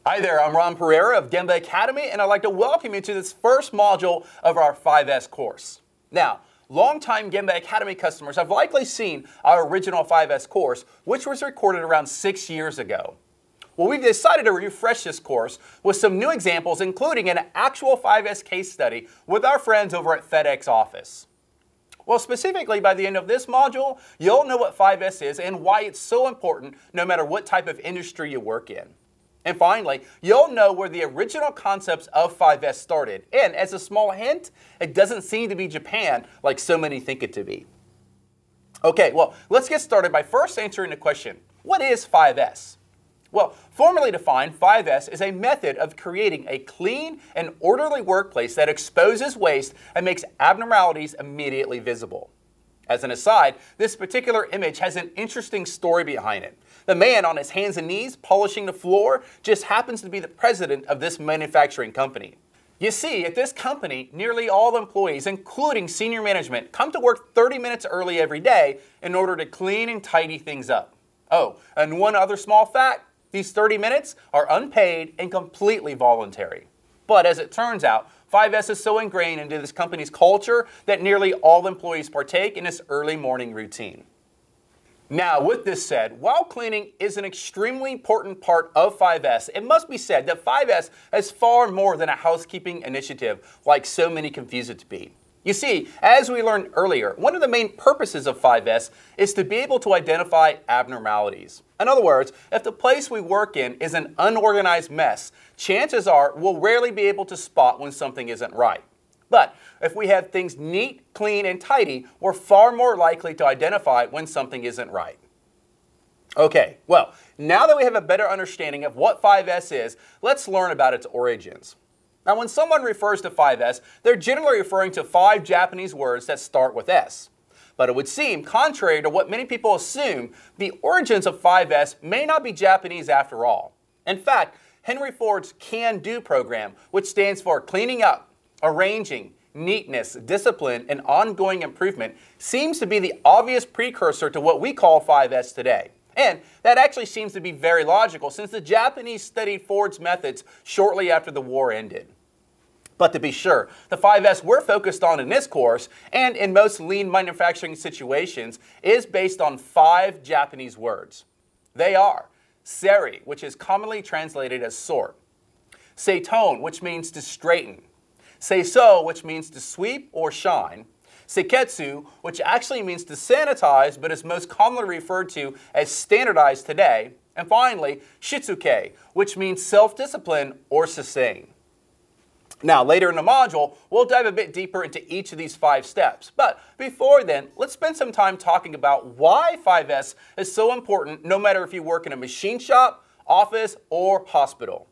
Hi there, I'm Ron Pereira of Gemba Academy, and I'd like to welcome you to this first module of our 5S course. Now, longtime Gemba Academy customers have likely seen our original 5S course, which was recorded around 6 years ago. Well, we've decided to refresh this course with some new examples, including an actual 5S case study with our friends over at FedEx Office. Well, specifically, by the end of this module, you'll know what 5S is and why it's so important no matter what type of industry you work in. And finally, you'll know where the original concepts of 5S started. And as a small hint, it doesn't seem to be Japan like so many think it to be. Okay, well, let's get started by first answering the question, what is 5S? Well, formally defined, 5S is a method of creating a clean and orderly workplace that exposes waste and makes abnormalities immediately visible. As an aside, this particular image has an interesting story behind it. The man on his hands and knees polishing the floor just happens to be the president of this manufacturing company. You see, at this company, nearly all employees, including senior management, come to work 30 minutes early every day in order to clean and tidy things up. Oh, and one other small fact, these 30 minutes are unpaid and completely voluntary. But as it turns out, 5S is so ingrained into this company's culture that nearly all employees partake in this early morning routine. Now, with this said, while cleaning is an extremely important part of 5S, it must be said that 5S is far more than a housekeeping initiative, like so many confuse it to be. You see, as we learned earlier, one of the main purposes of 5S is to be able to identify abnormalities. In other words, if the place we work in is an unorganized mess, chances are we'll rarely be able to spot when something isn't right. But if we have things neat, clean, and tidy, we're far more likely to identify when something isn't right. Okay, well, now that we have a better understanding of what 5S is, let's learn about its origins. Now, when someone refers to 5S, they're generally referring to 5 Japanese words that start with S. But it would seem, contrary to what many people assume, the origins of 5S may not be Japanese after all. In fact, Henry Ford's Can-Do program, which stands for cleaning up, arranging, neatness, discipline, and ongoing improvement, seems to be the obvious precursor to what we call 5S today. And that actually seems to be very logical since the Japanese studied Ford's methods shortly after the war ended. But to be sure, the 5S we're focused on in this course, and in most lean manufacturing situations, is based on 5 Japanese words. They are seri, which is commonly translated as sort, seitone, which means to straighten, seiso, which means to sweep or shine, seiketsu, which actually means to sanitize but is most commonly referred to as standardize today, and finally, shitsuke, which means self-discipline or sustain. Now, later in the module, we'll dive a bit deeper into each of these 5 steps. But before then, let's spend some time talking about why 5S is so important no matter if you work in a machine shop, office, or hospital.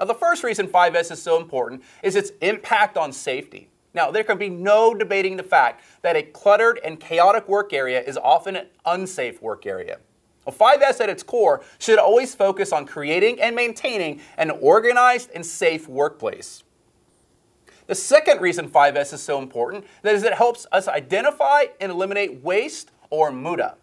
Now, the first reason 5S is so important is its impact on safety. Now, there can be no debating the fact that a cluttered and chaotic work area is often an unsafe work area. Well, 5S at its core should always focus on creating and maintaining an organized and safe workplace. The second reason 5S is so important is that it helps us identify and eliminate waste or muda.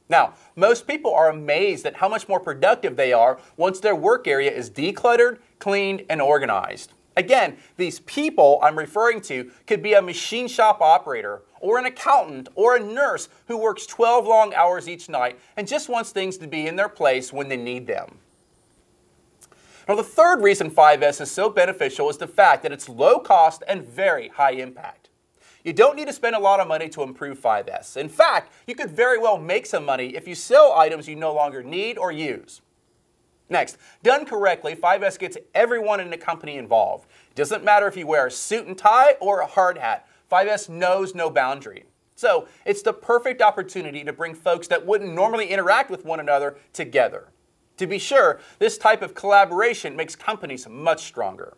Now, most people are amazed at how much more productive they are once their work area is decluttered, cleaned, and organized. Again, these people I'm referring to could be a machine shop operator, or an accountant, or a nurse who works 12 long hours each night and just wants things to be in their place when they need them. Now, the third reason 5S is so beneficial is the fact that it's low cost and very high impact. You don't need to spend a lot of money to improve 5S. In fact, you could very well make some money if you sell items you no longer need or use. Next, done correctly, 5S gets everyone in the company involved. It doesn't matter if you wear a suit and tie or a hard hat. 5S knows no boundary. So it's the perfect opportunity to bring folks that wouldn't normally interact with one another together. To be sure, this type of collaboration makes companies much stronger.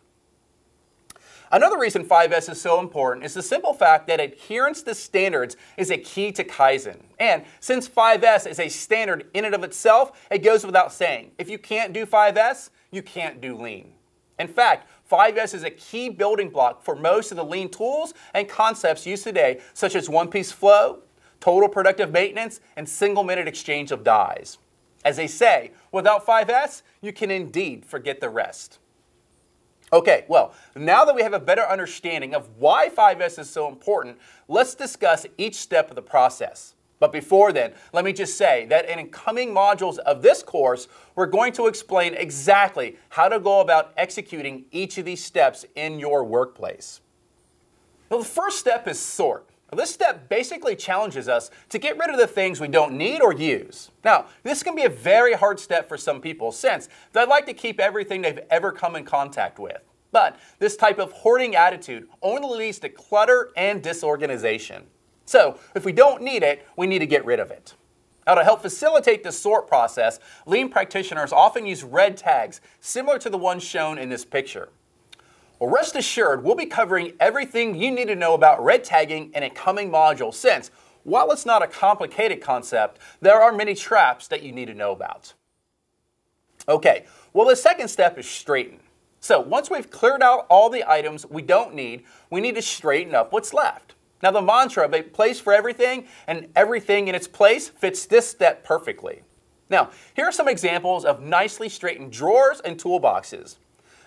Another reason 5S is so important is the simple fact that adherence to standards is a key to Kaizen. And since 5S is a standard in and of itself, it goes without saying, if you can't do 5S, you can't do lean. In fact, 5S is a key building block for most of the lean tools and concepts used today, such as one-piece flow, total productive maintenance, and single-minute exchange of dies. As they say, without 5S, you can indeed forget the rest. Okay, well, now that we have a better understanding of why 5S is so important, let's discuss each step of the process. But before then, let me just say that in coming modules of this course, we're going to explain exactly how to go about executing each of these steps in your workplace. Now, the first step is sort. Now, this step basically challenges us to get rid of the things we don't need or use. Now, this can be a very hard step for some people since they like to keep everything they've ever come in contact with. But this type of hoarding attitude only leads to clutter and disorganization. So, if we don't need it, we need to get rid of it. Now, to help facilitate the sort process, lean practitioners often use red tags similar to the ones shown in this picture. Well, rest assured, we'll be covering everything you need to know about red tagging in a coming module since, while it's not a complicated concept, there are many traps that you need to know about. Okay, well, the second step is straighten. So, once we've cleared out all the items we don't need, we need to straighten up what's left. Now, the mantra of a place for everything and everything in its place fits this step perfectly. Now, here are some examples of nicely straightened drawers and toolboxes.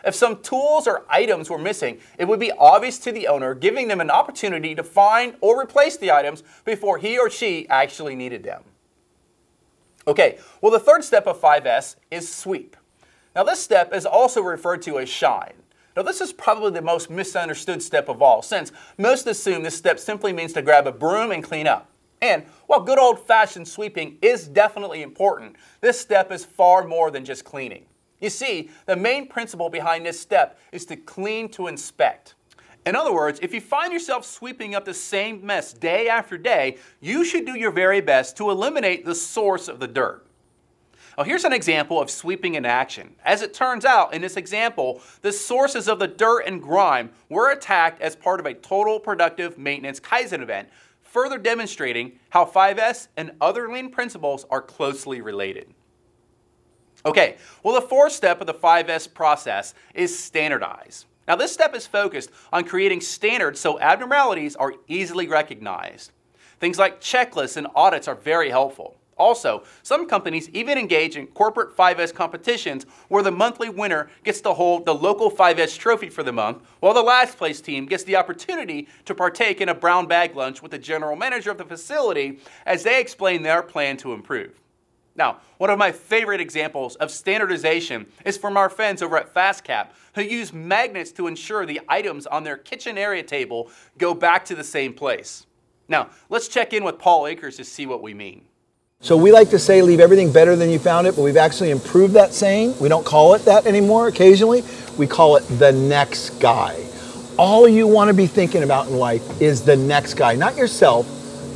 If some tools or items were missing, it would be obvious to the owner, giving them an opportunity to find or replace the items before he or she actually needed them. Okay, well, the third step of 5S is sweep. Now, this step is also referred to as shine. Now, this is probably the most misunderstood step of all, since most assume this step simply means to grab a broom and clean up. And while good old-fashioned sweeping is definitely important, this step is far more than just cleaning. You see, the main principle behind this step is to clean to inspect. In other words, if you find yourself sweeping up the same mess day after day, you should do your very best to eliminate the source of the dirt. Now, here's an example of sweeping in action. As it turns out, in this example, the sources of the dirt and grime were attacked as part of a total productive maintenance Kaizen event, further demonstrating how 5S and other lean principles are closely related. Okay, well, the fourth step of the 5S process is standardize. Now, this step is focused on creating standards so abnormalities are easily recognized. Things like checklists and audits are very helpful. Also, some companies even engage in corporate 5S competitions where the monthly winner gets to hold the local 5S trophy for the month, while the last place team gets the opportunity to partake in a brown bag lunch with the general manager of the facility as they explain their plan to improve. Now, one of my favorite examples of standardization is from our friends over at FastCap, who use magnets to ensure the items on their kitchen area table go back to the same place. Now, let's check in with Paul Akers to see what we mean. So we like to say leave everything better than you found it, but we've actually improved that saying. We don't call it that anymore occasionally. We call it the next guy. All you want to be thinking about in life is the next guy, not yourself,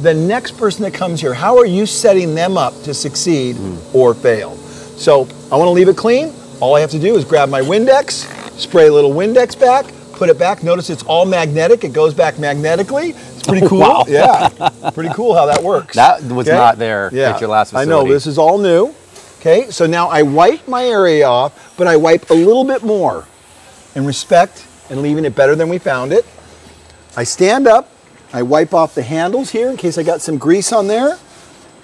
the next person that comes here. How are you setting them up to succeed or fail? So I want to leave it clean. All I have to do is grab my Windex, spray a little Windex back, put it back. Notice it's all magnetic. It goes back magnetically. Pretty cool. Wow. Yeah. Pretty cool how that works. That was not there at your last facility. I know, this is all new. Okay, so now I wipe my area off, but I wipe a little bit more in respect and leaving it better than we found it. I stand up, I wipe off the handles here in case I got some grease on there,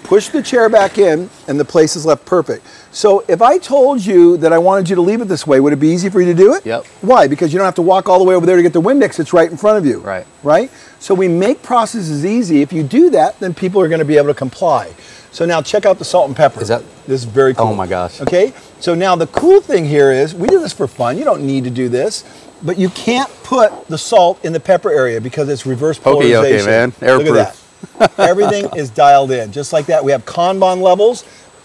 push the chair back in, and the place is left perfect. So if I told you that I wanted you to leave it this way, would it be easy for you to do it? Yep. Why? Because you don't have to walk all the way over there to get the Windex. It's right in front of you. Right. Right? So we make processes easy. If you do that, then people are going to be able to comply. So now check out the salt and pepper. This is very cool. Oh my gosh. Okay? So now the cool thing here is, we do this for fun. You don't need to do this. But you can't put the salt in the pepper area because it's reverse polarization. Okay, man. Airproof. Look at that. Everything is dialed in. Just like that, we have Kanban levels.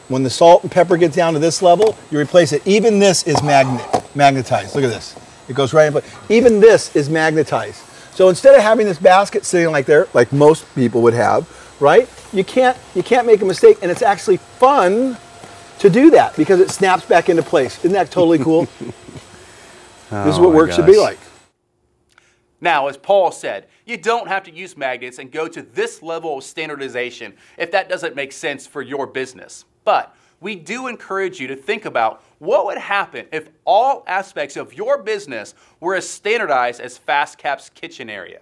When the salt and pepper gets down to this level, you replace it. Even this is magnetized. Look at this. It goes right in place. Even this is magnetized. So instead of having this basket sitting like there, like most people would have, right? You can't make a mistake, and it's actually fun to do that because it snaps back into place. Isn't that totally cool? This is what work should be like. Now, as Paul said, you don't have to use magnets and go to this level of standardization if that doesn't make sense for your business. But we do encourage you to think about what would happen if all aspects of your business were as standardized as FastCap's kitchen area.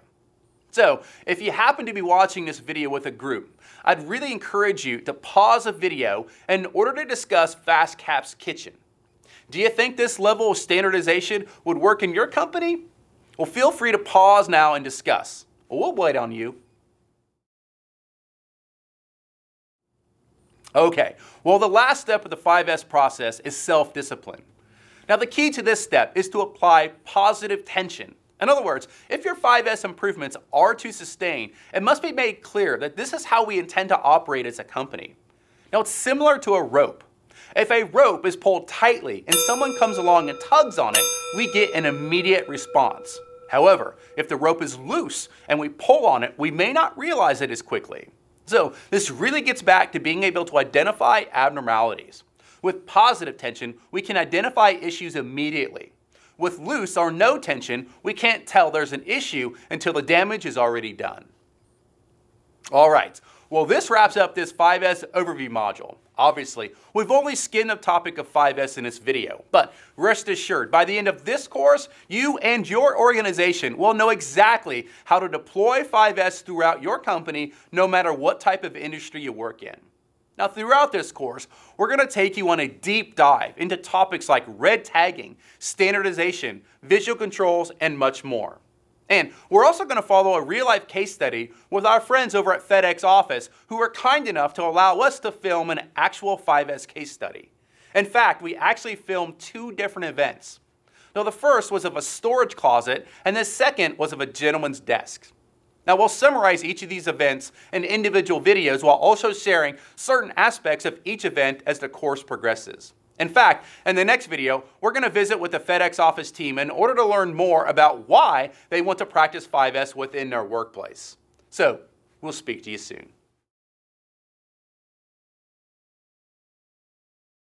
So if you happen to be watching this video with a group, I'd really encourage you to pause the video in order to discuss FastCap's kitchen. Do you think this level of standardization would work in your company? Well, feel free to pause now and discuss. We'll wait on you. Okay, well, the last step of the 5S process is self-discipline. Now, the key to this step is to apply positive tension. In other words, if your 5S improvements are to sustain, it must be made clear that this is how we intend to operate as a company. Now, it's similar to a rope. If a rope is pulled tightly and someone comes along and tugs on it, we get an immediate response. However, if the rope is loose and we pull on it, we may not realize it as quickly. So this really gets back to being able to identify abnormalities. With positive tension, we can identify issues immediately. With loose or no tension, we can't tell there's an issue until the damage is already done. All right, well, this wraps up this 5S overview module. Obviously, we've only skinned the topic of 5S in this video, but rest assured, by the end of this course, you and your organization will know exactly how to deploy 5S throughout your company, no matter what type of industry you work in. Now, throughout this course, we're going to take you on a deep dive into topics like red tagging, standardization, visual controls, and much more. And we're also going to follow a real-life case study with our friends over at FedEx office who were kind enough to allow us to film an actual 5S case study. In fact, we actually filmed 2 different events. Now, the first was of a storage closet, and the second was of a gentleman's desk. Now, we'll summarize each of these events in individual videos while also sharing certain aspects of each event as the course progresses. In fact, in the next video, we're going to visit with the FedEx office team in order to learn more about why they want to practice 5S within their workplace. So, we'll speak to you soon.